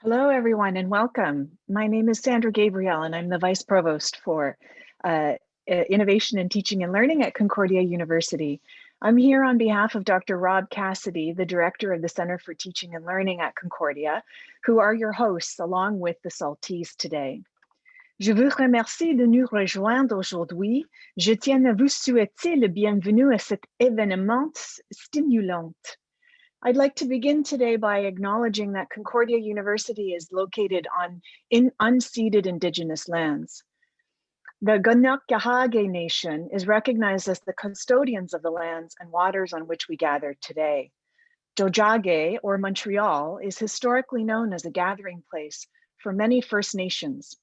Hello, everyone, and welcome. My name is Sandra Gabriel, and I'm the Vice Provost for Innovation in Teaching and Learning at Concordia University. I'm here on behalf of Dr. Rob Cassidy, the Director of the Center for Teaching and Learning at Concordia, who are your hosts along with the SALTISE today. Je vous remercie de nous rejoindre aujourd'hui. Je tiens à vous souhaiter le bienvenue à cet événement stimulant. I'd like to begin today by acknowledging that Concordia University is located in unceded Indigenous lands. The Kahnawake Nation is recognized as the custodians of the lands and waters on which we gather today. Tiohtià:ke, or Montreal, is historically known as a gathering place for many First Nations.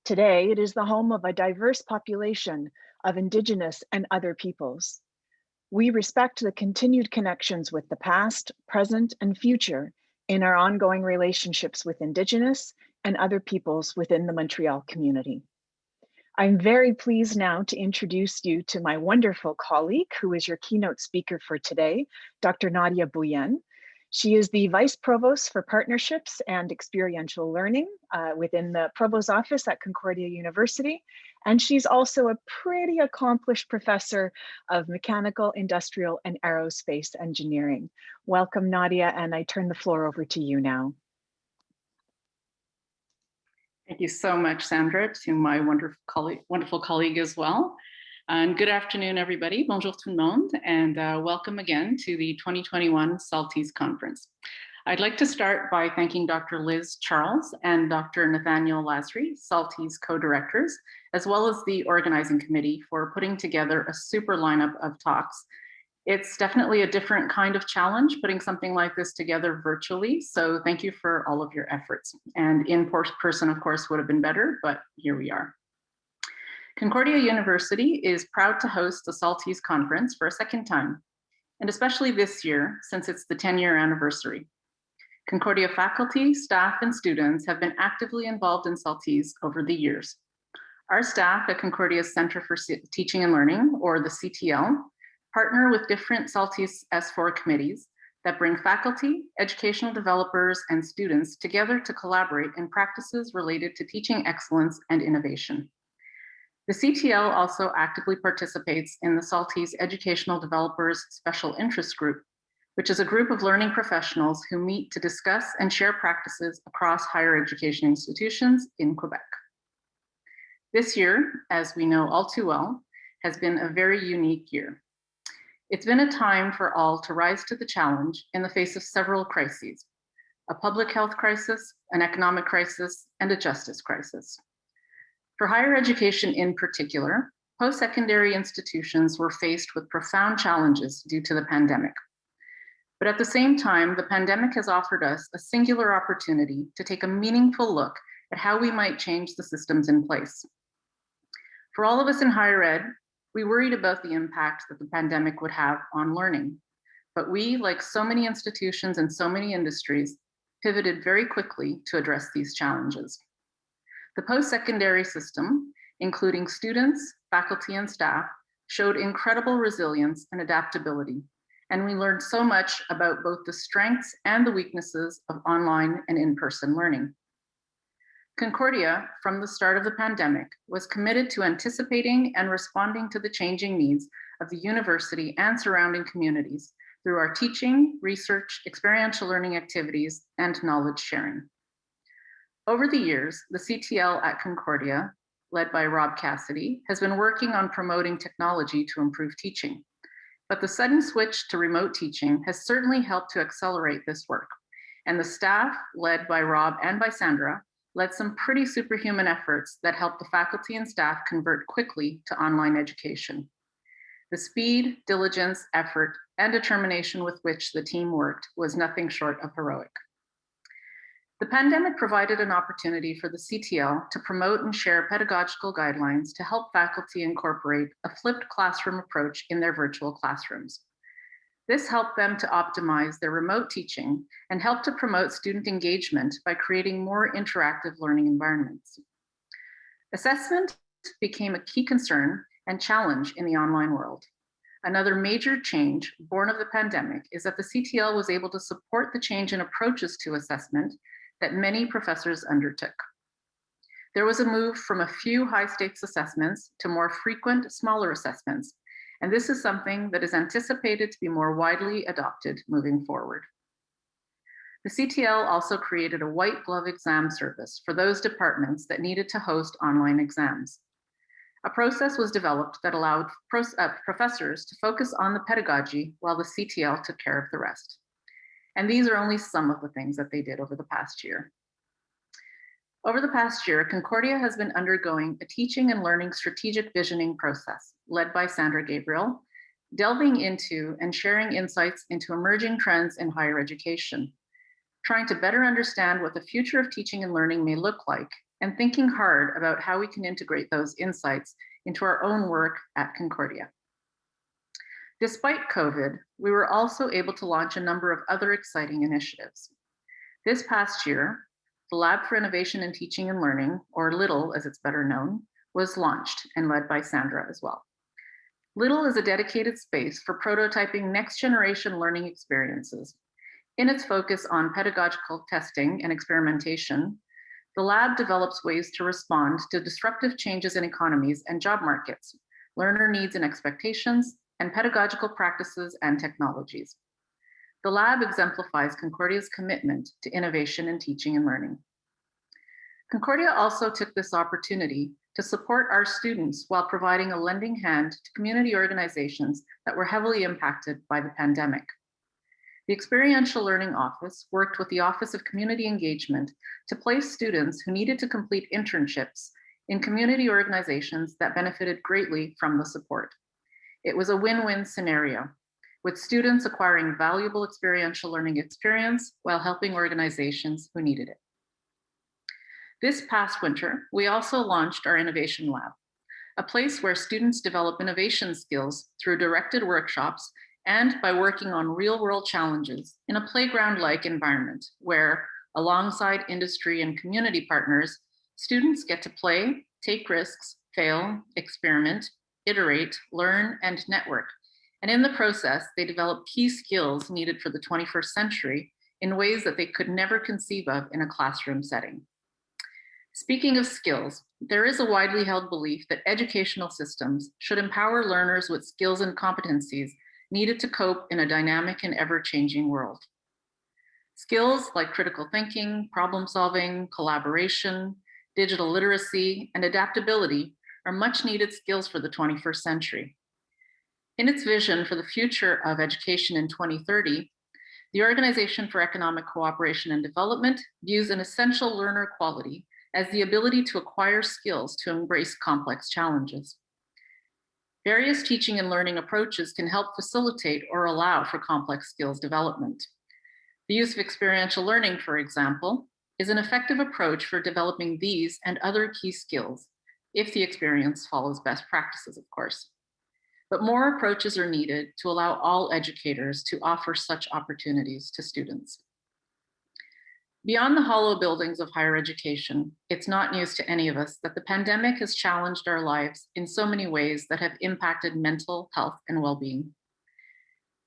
Today, it is the home of a diverse population of Indigenous and other peoples. We respect the continued connections with the past, present, and future in our ongoing relationships with Indigenous and other peoples within the Montreal community. I'm very pleased now to introduce you to my wonderful colleague, who is your keynote speaker for today, Dr. Nadya Bhuyan. She is the Vice Provost for Partnerships and Experiential Learning within the Provost's office at Concordia University. And she's also a pretty accomplished professor of mechanical, industrial, and aerospace engineering. Welcome, Nadya, and I turn the floor over to you now. Thank you so much, Sandra, to my wonderful colleague as well. And good afternoon, everybody. Bonjour tout le monde, and welcome again to the 2021 SALTISE conference. I'd like to start by thanking Dr. Liz Charles and Dr. Nathaniel Lasry, SALTISE co-directors, as well as the organizing committee for putting together a super lineup of talks. It's definitely a different kind of challenge putting something like this together virtually, so thank you for all of your efforts. And in person, of course, would have been better, but here we are. Concordia University is proud to host the SALTISE conference for a second time, and especially this year, since it's the 10-year anniversary. Concordia faculty, staff, and students have been actively involved in SALTISE over the years. Our staff at Concordia's Center for Teaching and Learning, or the CTL, partner with different SALTISE S4 committees that bring faculty, educational developers, and students together to collaborate in practices related to teaching excellence and innovation. The CTL also actively participates in the SALTISE Educational Developers Special Interest Group, which is a group of learning professionals who meet to discuss and share practices across higher education institutions in Quebec. This year, as we know all too well, has been a very unique year. It's been a time for all to rise to the challenge in the face of several crises: a public health crisis, an economic crisis, and a justice crisis. For higher education in particular, post-secondary institutions were faced with profound challenges due to the pandemic. But at the same time, the pandemic has offered us a singular opportunity to take a meaningful look at how we might change the systems in place. For all of us in higher ed, we worried about the impact that the pandemic would have on learning. But we, like so many institutions and so many industries, pivoted very quickly to address these challenges. The post-secondary system, including students, faculty, and staff, showed incredible resilience and adaptability, and we learned so much about both the strengths and the weaknesses of online and in-person learning. Concordia, from the start of the pandemic, was committed to anticipating and responding to the changing needs of the university and surrounding communities through our teaching, research, experiential learning activities, and knowledge sharing. Over the years, the CTL at Concordia, led by Rob Cassidy, has been working on promoting technology to improve teaching. But the sudden switch to remote teaching has certainly helped to accelerate this work. And the staff, led by Rob and by Sandra, led some pretty superhuman efforts that helped the faculty and staff convert quickly to online education. The speed, diligence, effort, and determination with which the team worked was nothing short of heroic. The pandemic provided an opportunity for the CTL to promote and share pedagogical guidelines to help faculty incorporate a flipped classroom approach in their virtual classrooms. This helped them to optimize their remote teaching and help to promote student engagement by creating more interactive learning environments. Assessment became a key concern and challenge in the online world. Another major change born of the pandemic is that the CTL was able to support the change in approaches to assessment that many professors undertook. There was a move from a few high-stakes assessments to more frequent, smaller assessments, and this is something that is anticipated to be more widely adopted moving forward. The CTL also created a white glove exam service for those departments that needed to host online exams. A process was developed that allowed professors to focus on the pedagogy while the CTL took care of the rest. And these are only some of the things that they did over the past year. Over the past year, Concordia has been undergoing a teaching and learning strategic visioning process led by Sandra Gabriel, delving into and sharing insights into emerging trends in higher education, trying to better understand what the future of teaching and learning may look like, and thinking hard about how we can integrate those insights into our own work at Concordia. Despite COVID, we were also able to launch a number of other exciting initiatives. This past year, the Lab for Innovation in Teaching and Learning, or LITTLE as it's better known, was launched and led by Sandra as well. LITTLE is a dedicated space for prototyping next generation learning experiences. In its focus on pedagogical testing and experimentation, the lab develops ways to respond to disruptive changes in economies and job markets, learner needs and expectations, and pedagogical practices and technologies. The lab exemplifies Concordia's commitment to innovation in teaching and learning. Concordia also took this opportunity to support our students while providing a lending hand to community organizations that were heavily impacted by the pandemic. The Experiential Learning Office worked with the Office of Community Engagement to place students who needed to complete internships in community organizations that benefited greatly from the support. It was a win-win scenario, with students acquiring valuable experiential learning experience while helping organizations who needed it. This past winter, we also launched our Innovation Lab, a place where students develop innovation skills through directed workshops and by working on real-world challenges in a playground-like environment where, alongside industry and community partners, students get to play, take risks, fail, experiment, iterate, learn, and network. And in the process, they develop key skills needed for the 21st century in ways that they could never conceive of in a classroom setting. Speaking of skills, there is a widely held belief that educational systems should empower learners with skills and competencies needed to cope in a dynamic and ever-changing world. Skills like critical thinking, problem solving, collaboration, digital literacy, and adaptability are much needed skills for the 21st century. In its vision for the future of education in 2030, the Organization for Economic Cooperation and Development views an essential learner quality as the ability to acquire skills to embrace complex challenges. Various teaching and learning approaches can help facilitate or allow for complex skills development. The use of experiential learning, for example, is an effective approach for developing these and other key skills, if the experience follows best practices, of course. But more approaches are needed to allow all educators to offer such opportunities to students. Beyond the hollow buildings of higher education, it's not news to any of us that the pandemic has challenged our lives in so many ways that have impacted mental health and well-being.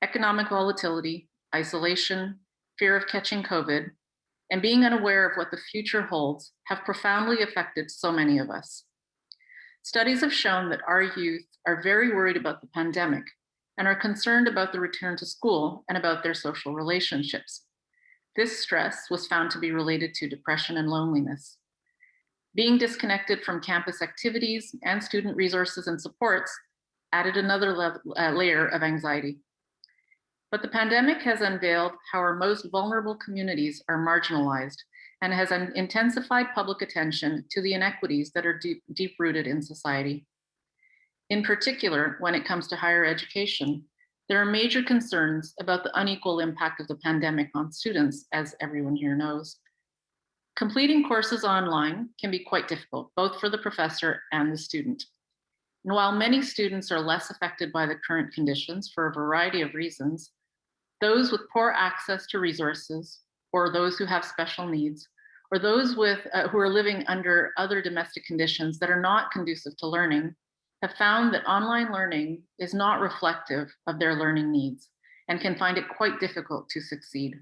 Economic volatility, isolation, fear of catching COVID, and being unaware of what the future holds have profoundly affected so many of us. Studies have shown that our youth are very worried about the pandemic and are concerned about the return to school and about their social relationships. This stress was found to be related to depression and loneliness. Being disconnected from campus activities and student resources and supports added another layer of anxiety. But the pandemic has unveiled how our most vulnerable communities are marginalized and has intensified public attention to the inequities that are deep-rooted in society. In particular, when it comes to higher education, there are major concerns about the unequal impact of the pandemic on students, as everyone here knows. Completing courses online can be quite difficult, both for the professor and the student. And while many students are less affected by the current conditions for a variety of reasons, those with poor access to resources, or those who have special needs, or those who are living under other domestic conditions that are not conducive to learning, have found that online learning is not reflective of their learning needs and can find it quite difficult to succeed.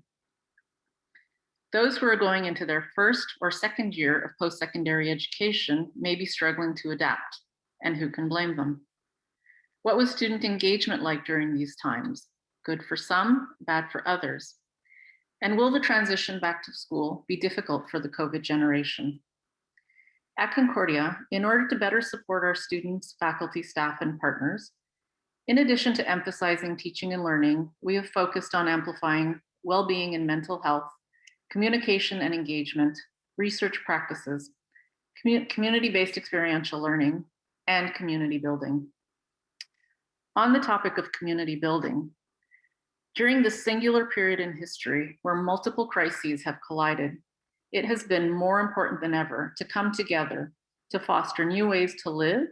Those who are going into their first or second year of post-secondary education may be struggling to adapt, and who can blame them? What was student engagement like during these times? Good for some, bad for others. And will the transition back to school be difficult for the COVID generation? At Concordia, in order to better support our students, faculty, staff, and partners, in addition to emphasizing teaching and learning, we have focused on amplifying well-being and mental health, communication and engagement, research practices, community-based experiential learning, and community building. On the topic of community building, during this singular period in history where multiple crises have collided, it has been more important than ever to come together to foster new ways to live,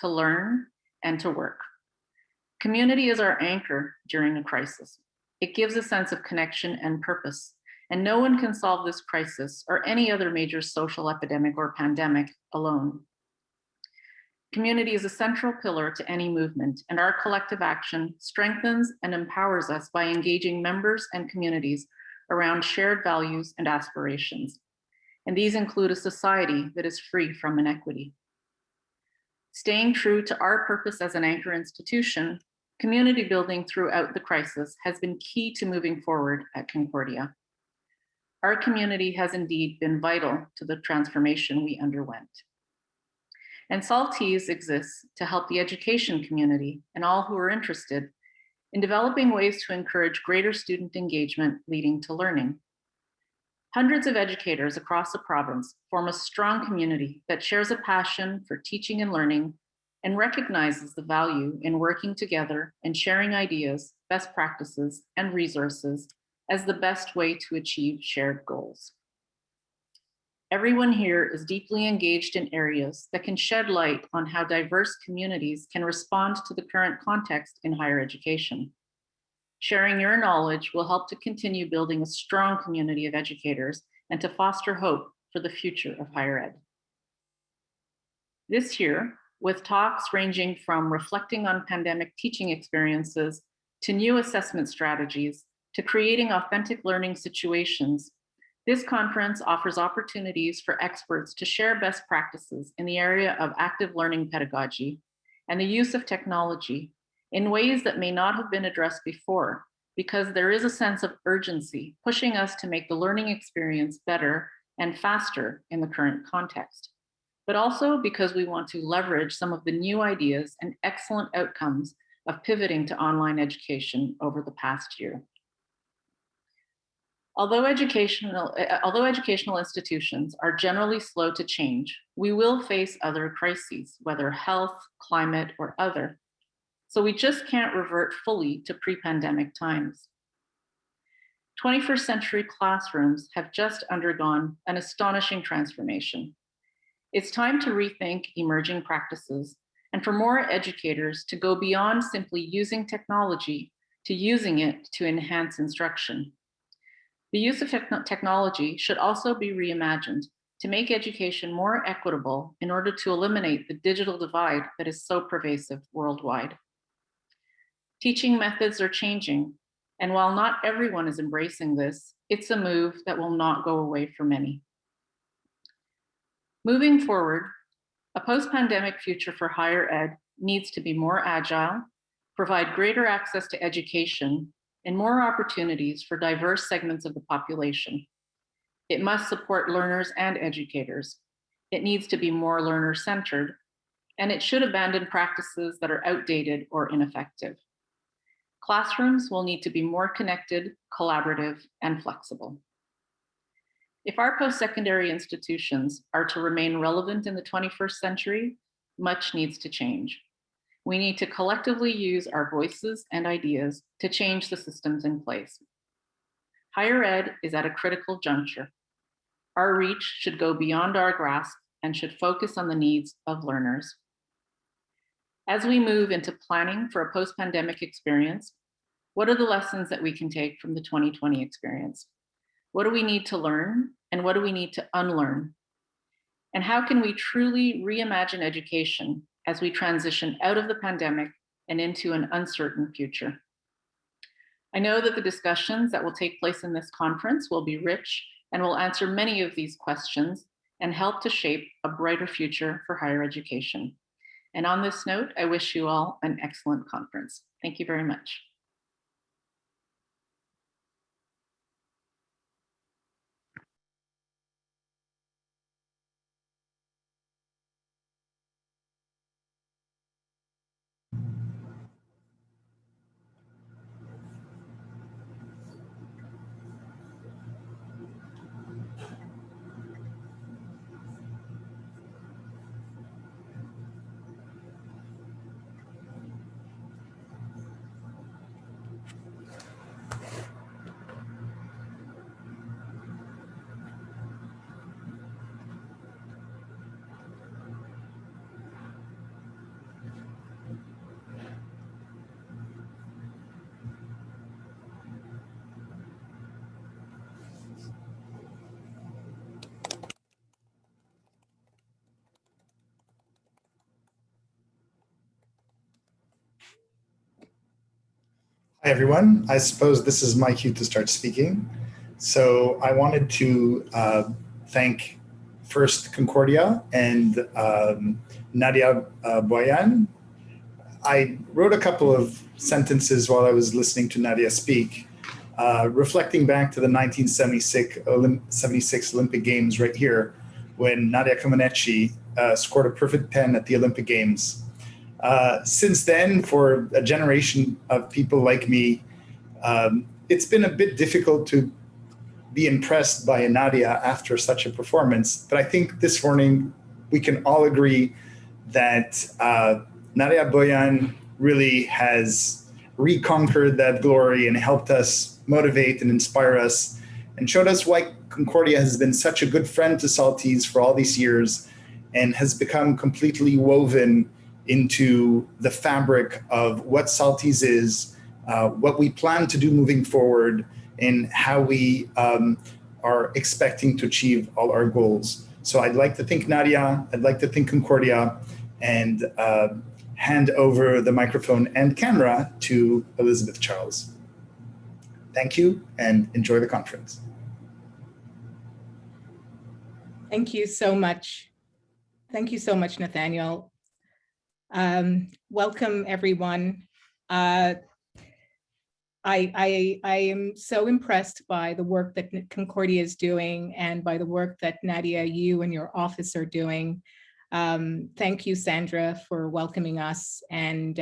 to learn, and to work. Community is our anchor during a crisis. It gives a sense of connection and purpose, and no one can solve this crisis or any other major social epidemic or pandemic alone. Community is a central pillar to any movement, and our collective action strengthens and empowers us by engaging members and communities around shared values and aspirations. And these include a society that is free from inequity. Staying true to our purpose as an anchor institution, community building throughout the crisis has been key to moving forward at Concordia. Our community has indeed been vital to the transformation we underwent. And SALTISE exists to help the education community and all who are interested in developing ways to encourage greater student engagement leading to learning. Hundreds of educators across the province form a strong community that shares a passion for teaching and learning and recognizes the value in working together and sharing ideas, best practices, and resources as the best way to achieve shared goals. Everyone here is deeply engaged in areas that can shed light on how diverse communities can respond to the current context in higher education. Sharing your knowledge will help to continue building a strong community of educators and to foster hope for the future of higher ed. This year, with talks ranging from reflecting on pandemic teaching experiences to new assessment strategies to creating authentic learning situations, this conference offers opportunities for experts to share best practices in the area of active learning pedagogy and the use of technology in ways that may not have been addressed before, because there is a sense of urgency pushing us to make the learning experience better and faster in the current context, but also because we want to leverage some of the new ideas and excellent outcomes of pivoting to online education over the past year. Although educational institutions are generally slow to change, we will face other crises, whether health, climate, or other. So we just can't revert fully to pre-pandemic times. 21st century classrooms have just undergone an astonishing transformation. It's time to rethink emerging practices and for more educators to go beyond simply using technology to using it to enhance instruction. The use of technology should also be reimagined to make education more equitable in order to eliminate the digital divide that is so pervasive worldwide. Teaching methods are changing, and while not everyone is embracing this, it's a move that will not go away for many. Moving forward, a post-pandemic future for higher ed needs to be more agile, provide greater access to education, and more opportunities for diverse segments of the population. It must support learners and educators. It needs to be more learner-centered, and it should abandon practices that are outdated or ineffective. Classrooms will need to be more connected, collaborative, and flexible. If our post-secondary institutions are to remain relevant in the 21st century, much needs to change. We need to collectively use our voices and ideas to change the systems in place. Higher ed is at a critical juncture. Our reach should go beyond our grasp and should focus on the needs of learners. As we move into planning for a post-pandemic experience, what are the lessons that we can take from the 2020 experience? What do we need to learn, and what do we need to unlearn? And how can we truly reimagine education as we transition out of the pandemic and into an uncertain future? I know that the discussions that will take place in this conference will be rich and will answer many of these questions and help to shape a brighter future for higher education. And on this note, I wish you all an excellent conference. Thank you very much. Hi, everyone. I suppose this is my cue to start speaking. So I wanted to thank first Concordia and Nadya Bhuyan. I wrote a couple of sentences while I was listening to Nadya speak, reflecting back to the 1976 Olympic Games right here, when Nadya Comaneci scored a perfect 10 at the Olympic Games. Since then, for a generation of people like me, it's been a bit difficult to be impressed by Nadya after such a performance. But I think this morning we can all agree that Nadya Bhuyan really has reconquered that glory and helped us motivate and inspire us and showed us why Concordia has been such a good friend to SALTISE for all these years and has become completely woven into the fabric of what SALTISE is, what we plan to do moving forward, and how we are expecting to achieve all our goals. So I'd like to thank Nadya, I'd like to thank Concordia, and hand over the microphone and camera to Elizabeth Charles. Thank you and enjoy the conference. Thank you so much. Thank you so much, Nathaniel. Welcome, everyone. I am so impressed by the work that Concordia is doing and by the work that Nadya, you and your office are doing. Thank you, Sandra, for welcoming us. And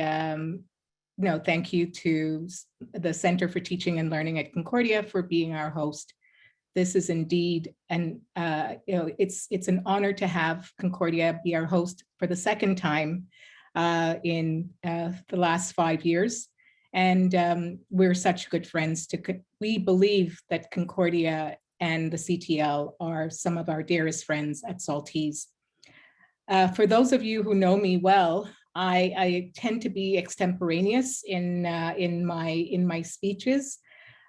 thank you to the Center for Teaching and Learning at Concordia for being our host. This is indeed, it's an honor to have Concordia be our host for the second time in the last 5 years. And we're such good friends. We believe that Concordia and the CTL are some of our dearest friends at SALTISE. For those of you who know me well, I tend to be extemporaneous in my speeches.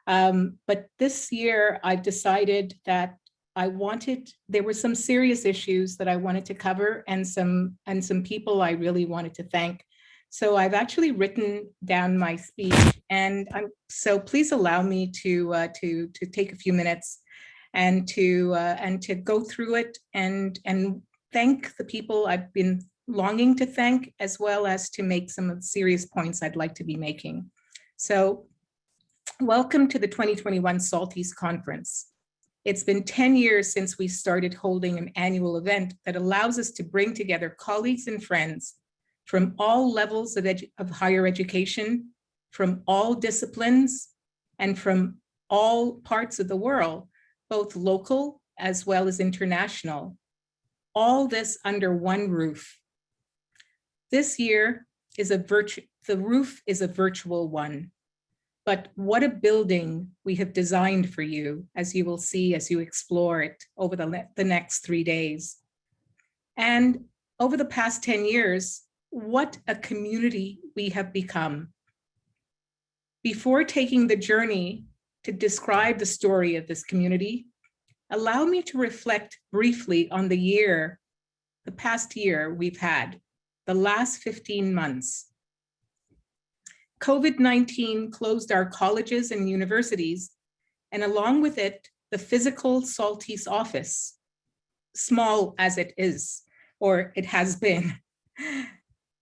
But this year I've decided that there were some serious issues that I wanted to cover and some people I really wanted to thank. So I've actually written down my speech, and so please allow me to take a few minutes and to go through it and thank the people I've been longing to thank, as well as to make some of the serious points I'd like to be making. So welcome to the 2021 SALTISE conference. It's been 10 years since we started holding an annual event that allows us to bring together colleagues and friends from all levels of higher education, from all disciplines, and from all parts of the world, both local as well as international. All this under one roof. This year the roof is a virtual one, but what a building we have designed for you, as you will see as you explore it over the next 3 days. And over the past 10 years, what a community we have become. Before taking the journey to describe the story of this community, allow me to reflect briefly on the past year we've had, the last 15 months. COVID-19 closed our colleges and universities, and along with it, the physical SALTISE office, small as it is, or it has been.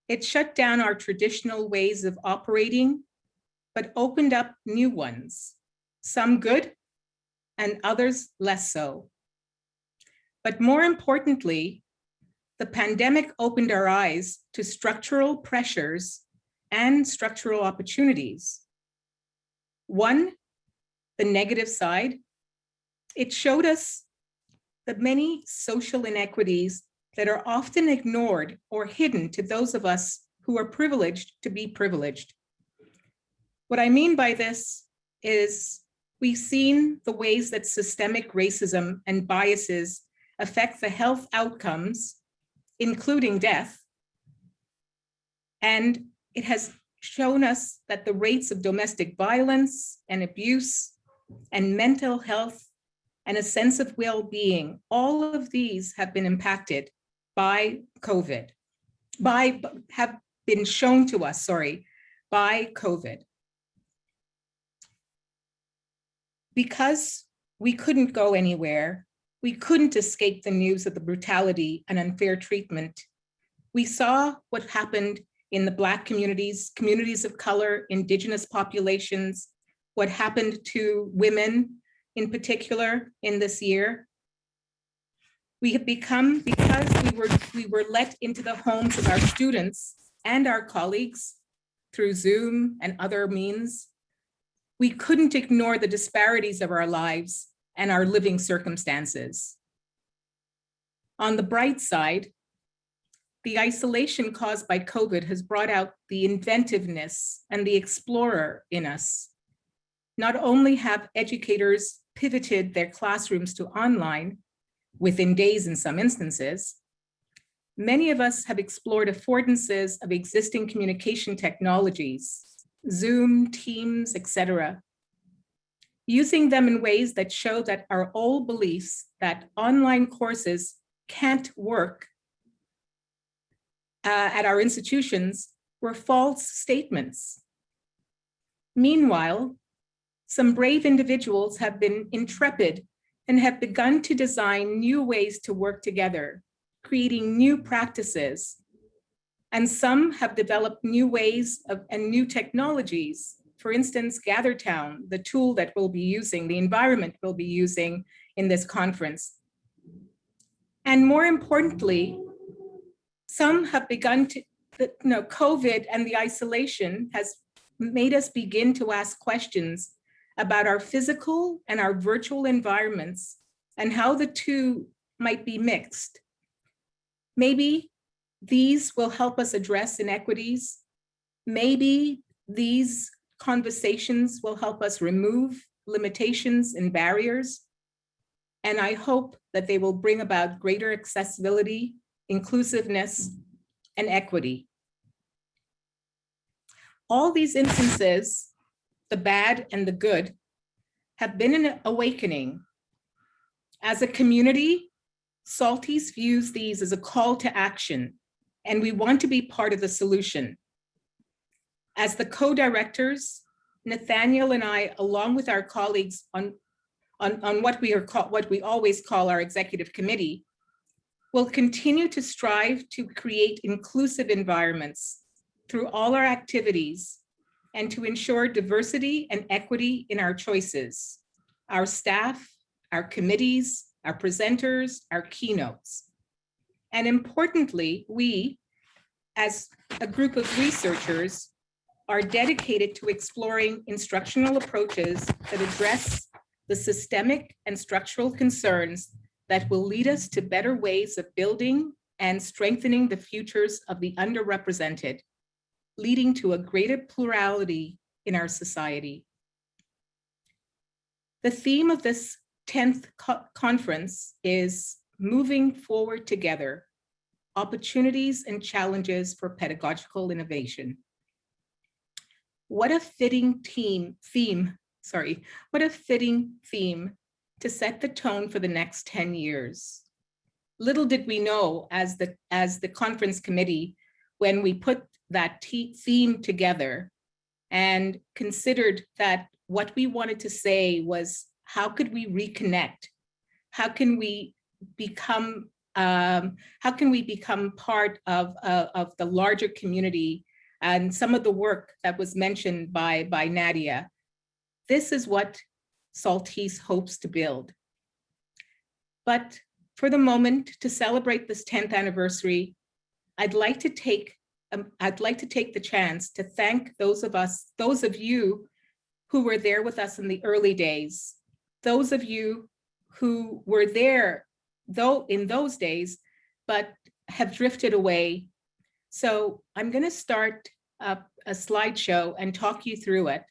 It shut down our traditional ways of operating, but opened up new ones, some good and others less so. But more importantly, the pandemic opened our eyes to structural pressures and structural opportunities. One, the negative side, it showed us the many social inequities that are often ignored or hidden to those of us who are privileged to be privileged. What I mean by this is we've seen the ways that systemic racism and biases affect the health outcomes, including death. And it has shown us that the rates of domestic violence and abuse and mental health and a sense of well-being, all of these have been impacted by COVID, have been shown to us, by COVID. Because we couldn't go anywhere, we couldn't escape the news of the brutality and unfair treatment. We saw what happened in the Black communities, communities of color, Indigenous populations, what happened to women in particular in this year. We have become, because we were let into the homes of our students and our colleagues through Zoom and other means, we couldn't ignore the disparities of our lives and our living circumstances. On the bright side, the isolation caused by COVID has brought out the inventiveness and the explorer in us. Not only have educators pivoted their classrooms to online within days in some instances, many of us have explored affordances of existing communication technologies, Zoom, Teams, etc., using them in ways that show that our old beliefs that online courses can't work at our institutions were false statements. Meanwhile, some brave individuals have been intrepid and have begun to design new ways to work together, creating new practices. And some have developed new ways and new technologies. For instance, GatherTown, the tool that we'll be using, the environment we'll be using in this conference. And more importantly, some have begun to, COVID and the isolation has made us begin to ask questions about our physical and our virtual environments and how the two might be mixed. Maybe these will help us address inequities. Maybe these conversations will help us remove limitations and barriers. And I hope that they will bring about greater accessibility, inclusiveness, and equity. All these instances, the bad and the good, have been an awakening. As a community, SALTISE views these as a call to action, and we want to be part of the solution. As the co-directors, Nathaniel and I, along with our colleagues on what we always call our executive committee, will continue to strive to create inclusive environments through all our activities and to ensure diversity and equity in our choices, our staff, our committees, our presenters, our keynotes. And importantly, we, as a group of researchers, are dedicated to exploring instructional approaches that address the systemic and structural concerns that will lead us to better ways of building and strengthening the futures of the underrepresented, leading to a greater plurality in our society. The theme of this 10th conference is Moving Forward Together, Opportunities and Challenges for Pedagogical Innovation. What a fitting theme to set the tone for the next 10 years. Little did we know as the conference committee, when we put that theme together and considered that what we wanted to say was how could we reconnect? How can we become part of the larger community and some of the work that was mentioned by Nadya? This is what SALTISE hopes to build. But for the moment, to celebrate this 10th anniversary, I'd like to take the chance to thank those of you who were there with us in the early days, those of you who were there in those days, but have drifted away. So I'm going to start a slideshow and talk you through it.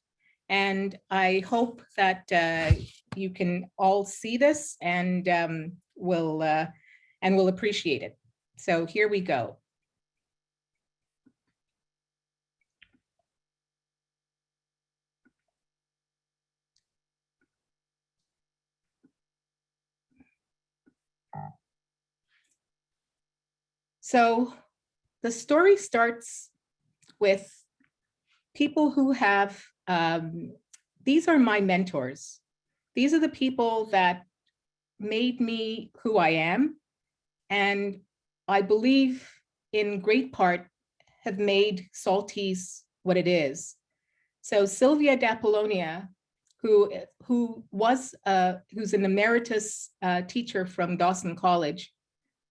And I hope that you can all see this and will appreciate it. So here we go. So the story starts with people who have, these are my mentors. These are the people that made me who I am, and I believe in great part have made SALTISE what it is. So Sylvia d'Apollonia, who's an emeritus teacher from Dawson College,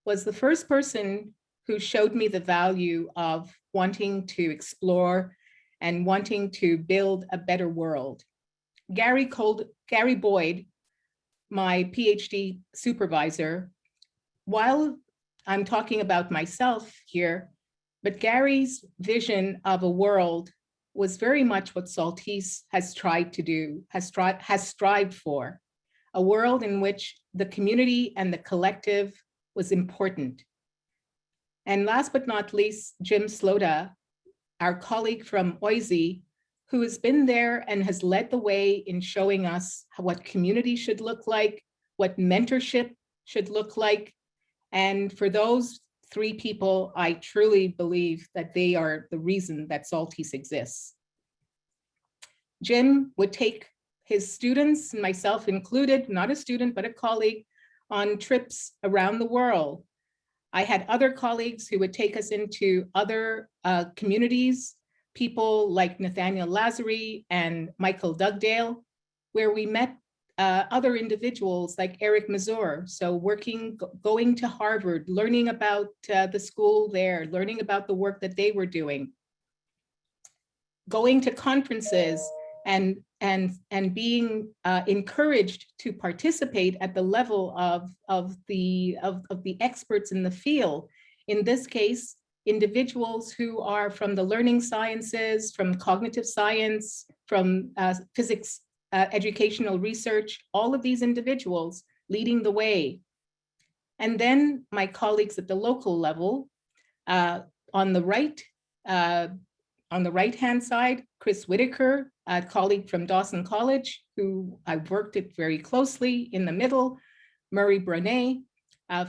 was the first person who showed me the value of wanting to explore and wanting to build a better world. Gary Boyd, my PhD supervisor, while I'm talking about myself here, but Gary's vision of a world was very much what SALTISE has tried to do, has strived for, a world in which the community and the collective was important. And last but not least, Jim Slota, our colleague from OISE, who has been there and has led the way in showing us what community should look like, what mentorship should look like. And for those three people, I truly believe that they are the reason that SALTISE exists. Jim would take his students, myself included, not a student, but a colleague, on trips around the world. I had other colleagues who would take us into other communities, people like Nathaniel Lazary and Michael Dugdale, where we met other individuals like Eric Mazur. So going to Harvard, learning about the school there, learning about the work that they were doing, going to conferences and being encouraged to participate at the level of the experts in the field. In this case, individuals who are from the learning sciences, from cognitive science, from physics, educational research, all of these individuals leading the way. And then my colleagues at the local level, on the right-hand side, Chris Whitaker, a colleague from Dawson College, who I've worked with very closely. In the middle, Murray Brunet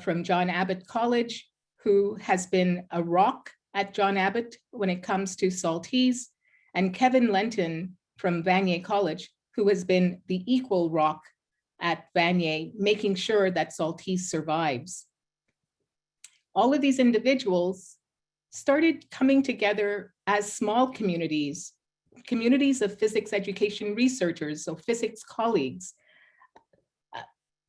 from John Abbott College, who has been a rock at John Abbott when it comes to SALTISE, and Kevin Lenton from Vanier College, who has been the equal rock at Vanier, making sure that SALTISE survives. All of these individuals started coming together as small communities of physics education researchers, so physics colleagues,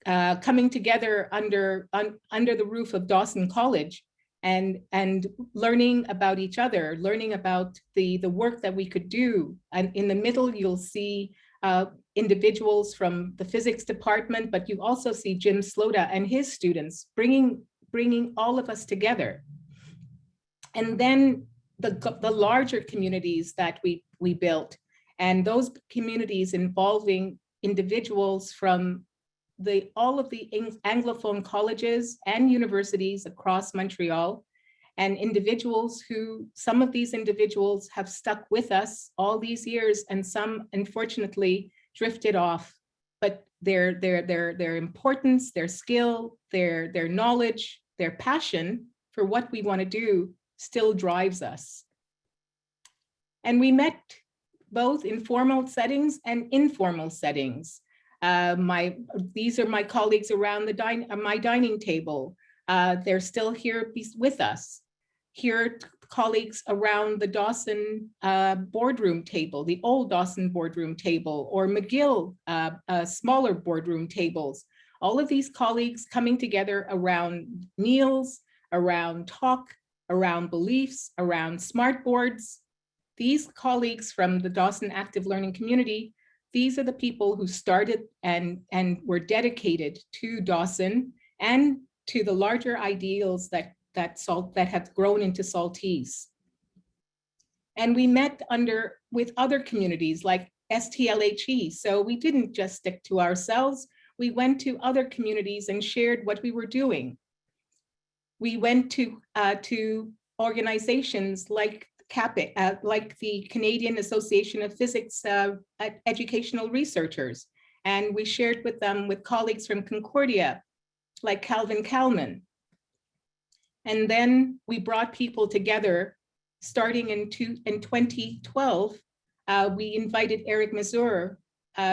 coming together under the roof of Dawson College and learning about each other, learning about the work that we could do. And in the middle, you'll see individuals from the physics department, but you also see Jim Slota and his students bringing all of us together. And then the larger communities that we built, and those communities involving individuals from all of the Anglophone colleges and universities across Montreal, and individuals who, some of these individuals have stuck with us all these years, and some unfortunately drifted off. But their importance, their skill, their knowledge, their passion for what we want to do still drives us. And we met both in formal settings and informal settings. These are my colleagues around my dining table. They're still here with us. Here, colleagues around the Dawson boardroom table, the old Dawson boardroom table, or McGill smaller boardroom tables. All of these colleagues coming together around meals, around talk, around beliefs, around smart boards. These colleagues from the Dawson Active Learning community, these are the people who started and were dedicated to Dawson and to the larger ideals that have grown into SALTISE. And we met with other communities like STLHE. So we didn't just stick to ourselves. We went to other communities and shared what we were doing. We went to organizations like CAPIC, like the Canadian Association of Physics Educational Researchers. And we shared with them with colleagues from Concordia, like Calvin Kalman. And then we brought people together starting in 2012. We invited Eric Mazur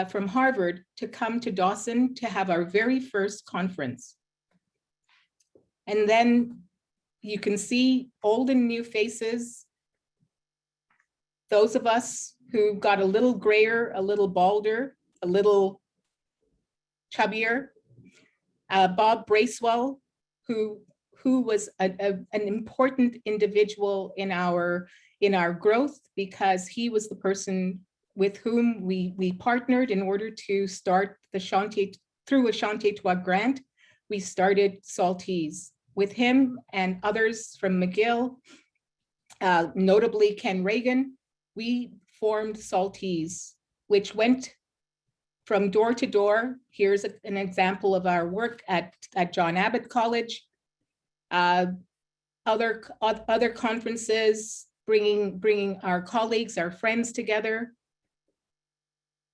from Harvard to come to Dawson to have our very first conference. And then you can see old and new faces. Those of us who got a little grayer, a little balder, a little chubbier. Bob Bracewell, who was an important individual in our growth, because he was the person with whom we partnered in order to start the Chantier, through a Chantier Toi grant. We started SALTISE with him and others from McGill, notably Ken Reagan. We formed SALTISE, which went from door to door. Here's an example of our work at John Abbott College. Other conferences, bringing our colleagues, our friends together.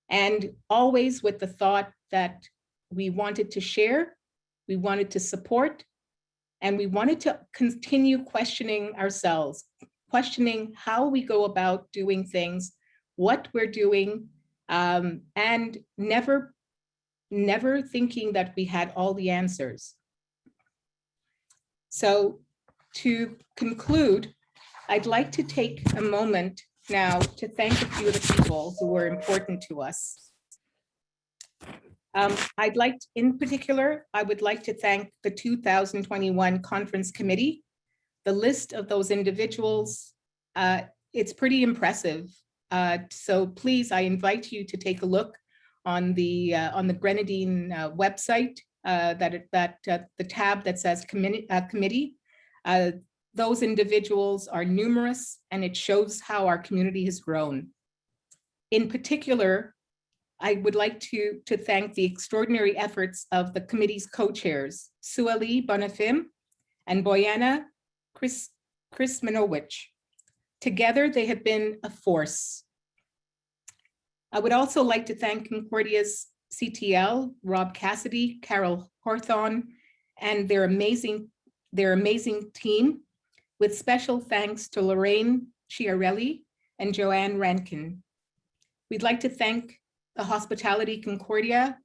And always with the thought that we wanted to share, we wanted to support, and we wanted to continue questioning ourselves, questioning how we go about doing things, what we're doing, and never thinking that we had all the answers. So to conclude, I'd like to take a moment now to thank a few of the people who were important to us. In particular, I would like to thank the 2021 Conference Committee. The list of those individuals, it's pretty impressive. So please, I invite you to take a look on the Grenadine website, the tab that says committee. Those individuals are numerous, and it shows how our community has grown. In particular, I would like to thank the extraordinary efforts of the committee's co-chairs, Sueli Bonifim and Boyana Krismanowicz. Together, they have been a force. I would also like to thank Concordia's CTL, Rob Cassidy, Carol Hawthorne, and their amazing team, with special thanks to Lorraine Chiarelli and Joanne Rankin. We'd like to thank the Hospitality Concordia,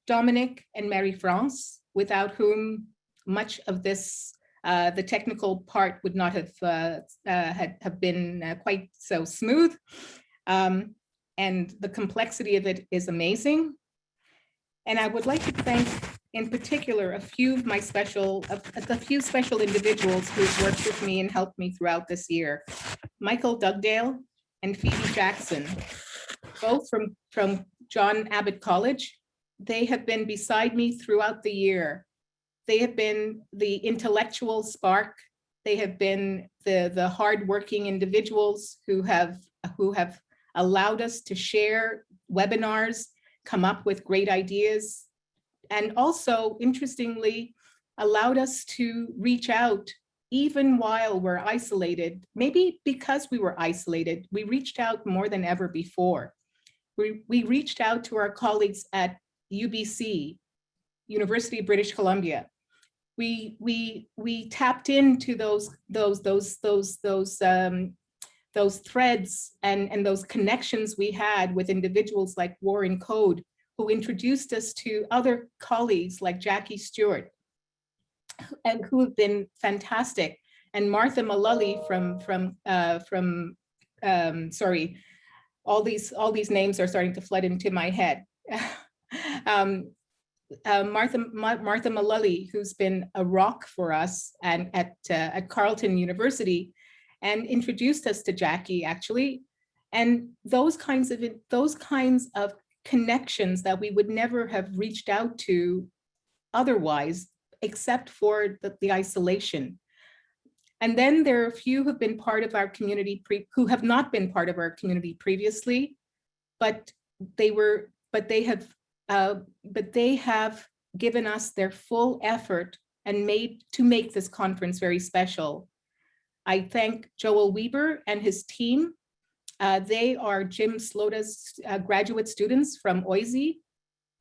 Dominic and Marie-France, without whom much of this, the technical part would not have been quite so smooth. And the complexity of it is amazing. And I would like to thank, in particular, a few special individuals who've worked with me and helped me throughout this year. Michael Dugdale and Phoebe Jackson, both from John Abbott College. They have been beside me throughout the year. They have been the intellectual spark. They have been the hardworking individuals who have allowed us to share webinars, come up with great ideas, and also, interestingly, allowed us to reach out even while we're isolated. Maybe because we were isolated, we reached out more than ever before. We reached out to our colleagues at UBC, University of British Columbia. We tapped into those threads and those connections we had with individuals like Warren Code, who introduced us to other colleagues like Jackie Stewart, and who have been fantastic, and Martha Mullally sorry, all these names are starting to flood into my head. Martha Mullally, who's been a rock for us and at Carleton University, and introduced us to Jackie actually, and those kinds of connections that we would never have reached out to otherwise, except for the isolation. And then there are a few who've been part of our community who have not been part of our community previously, but they have given us their full effort and to make this conference very special. I thank Joel Weber and his team. They are Jim Slota's graduate students from OISE.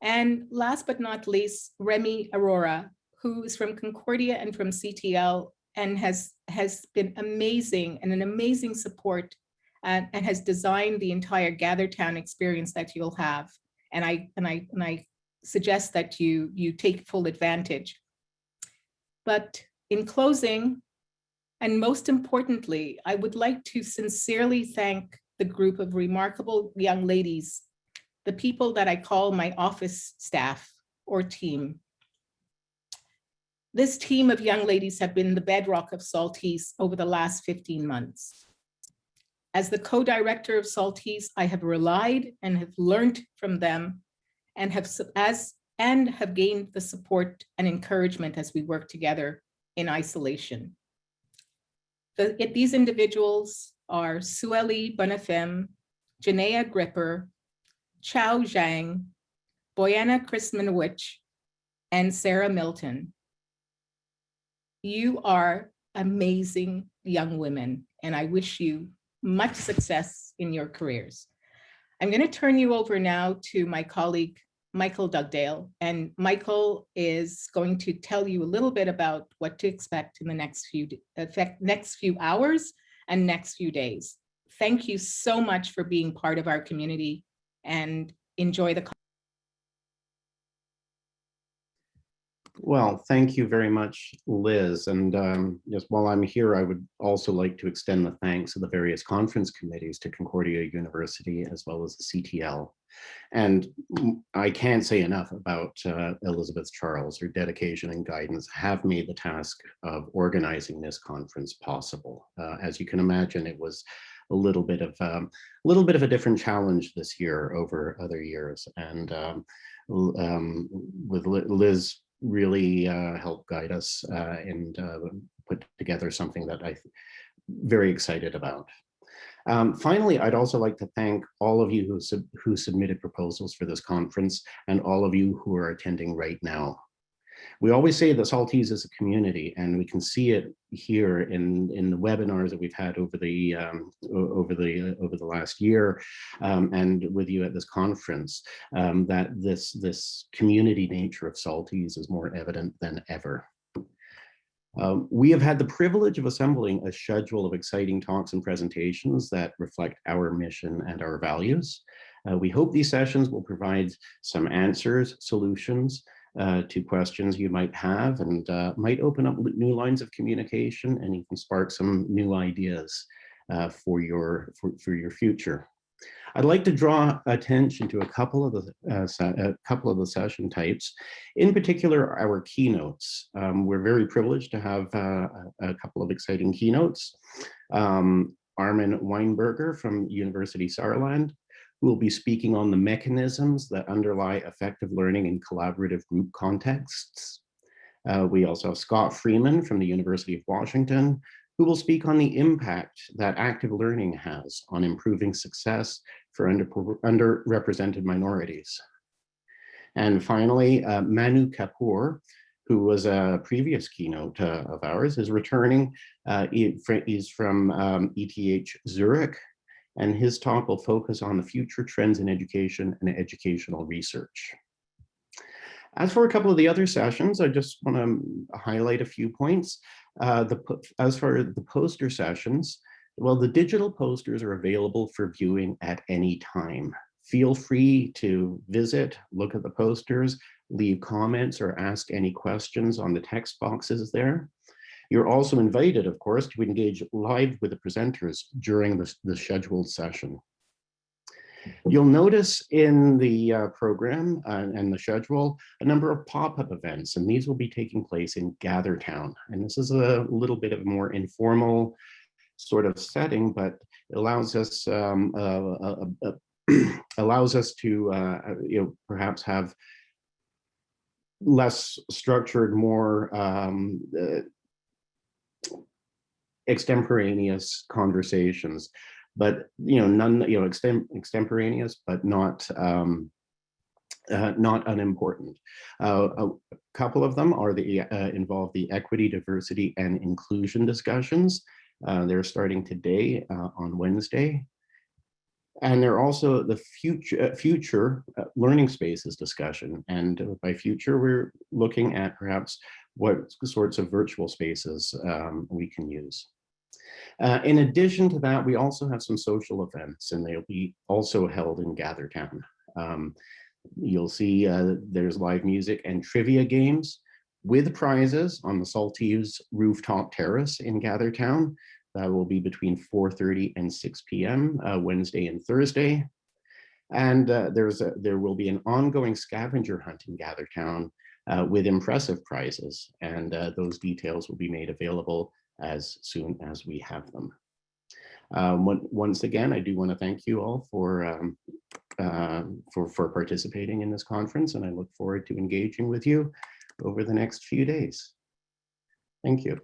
And last but not least, Remy Aurora, who is from Concordia and from CTL, and has been amazing and an amazing support, and has designed the entire GatherTown experience that you'll have. And I suggest that you take full advantage. But in closing, and most importantly, I would like to sincerely thank the group of remarkable young ladies, the people that I call my office staff or team. This team of young ladies have been the bedrock of SALTISE over the last 15 months. As the co-director of SALTISE, I have relied and have learned from them and have gained the support and encouragement as we work together in isolation. These individuals are Sueli Bonifem, Janaea Gripper, Chao Zhang, Boyana Krismanowicz, and Sarah Milton. You are amazing young women, and I wish you much success in your careers. I'm going to turn you over now to my colleague, Michael Dugdale, and Michael is going to tell you a little bit about what to expect in the next few hours and next few days. Thank you so much for being part of our community, and enjoy the conference. Well, thank you very much, Liz. And just while I'm here, I would also like to extend the thanks of the various conference committees to Concordia University, as well as the CTL. And I can't say enough about Elizabeth Charles. Her dedication and guidance have made the task of organizing this conference possible. As you can imagine, it was a little bit of a different challenge this year over other years. And with Liz really helped guide us and put together something that I'm very excited about. Finally, I'd also like to thank all of you who submitted proposals for this conference, and all of you who are attending right now. We always say that SALTISE is a community, and we can see it here in the webinars that we've had over the last year, and with you at this conference, that this community nature of SALTISE is more evident than ever. We have had the privilege of assembling a schedule of exciting talks and presentations that reflect our mission and our values. We hope these sessions will provide some answers, solutions to questions you might have, and might open up new lines of communication and even spark some new ideas for your future. I'd like to draw attention to a couple of the session types, in particular our keynotes. We're very privileged to have a couple of exciting keynotes. Armin Weinberger from University Saarland, who will be speaking on the mechanisms that underlie effective learning in collaborative group contexts. We also have Scott Freeman from the University of Washington, who will speak on the impact that active learning has on improving success for underrepresented minorities. And finally, Manu Kapoor, who was a previous keynote of ours, is returning. He's from ETH Zurich, and his talk will focus on the future trends in education and educational research. As for a couple of the other sessions, I just want to highlight a few points. As for the poster sessions, well, the digital posters are available for viewing at any time. Feel free to visit, look at the posters, leave comments or ask any questions on the text boxes there. You're also invited, of course, to engage live with the presenters during the scheduled session. You'll notice in the program and the schedule a number of pop-up events, and these will be taking place in GatherTown. And this is a little bit of a more informal sort of setting, but it allows us to perhaps have less structured, more extemporaneous conversations, but extemporaneous, but not unimportant. A couple of them are involve the equity, diversity, and inclusion discussions. They're starting today on Wednesday. And they're also the future learning spaces discussion. And by future, we're looking at perhaps what sorts of virtual spaces we can use. In addition to that, we also have some social events, and they'll be also held in GatherTown. You'll see there's live music and trivia games with prizes on the SALTISE rooftop terrace in GatherTown. That will be between 4:30 and 6 p.m. Wednesday and Thursday. And there will be an ongoing scavenger hunt in GatherTown with impressive prizes. And those details will be made available as soon as we have them. Once again, I do want to thank you all for participating in this conference, and I look forward to engaging with you over the next few days. Thank you.